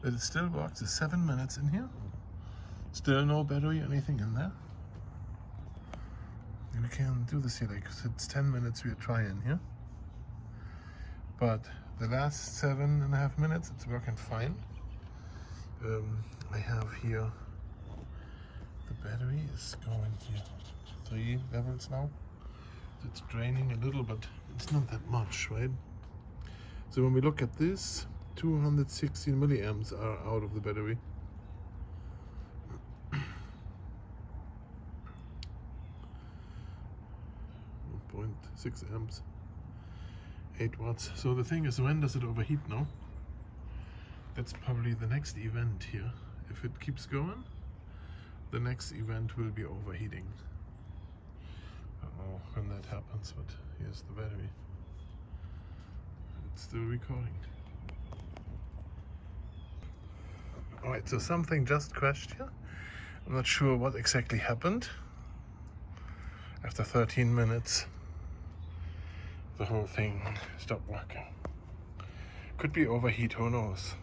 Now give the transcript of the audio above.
But it still works. It's 7 minutes in here. Still no battery, anything in there. And we can do this here, like it's 10 minutes we are trying here. But the last 7.5 minutes, it's working fine. I have here, the battery is going here 3 levels now. It's draining a little, but it's not that much, right? So when we look at this, 216 milliamps are out of the battery. 1.6 amps, 8 watts. So the thing is, when does it overheat now? That's probably the next event here. If it keeps going, the next event will be overheating. Uh-oh, when that happens, but here's the battery. It's still recording. Alright, so something just crashed here. I'm not sure what exactly happened. After 13 minutes, the whole thing stopped working. Could be overheat, who knows?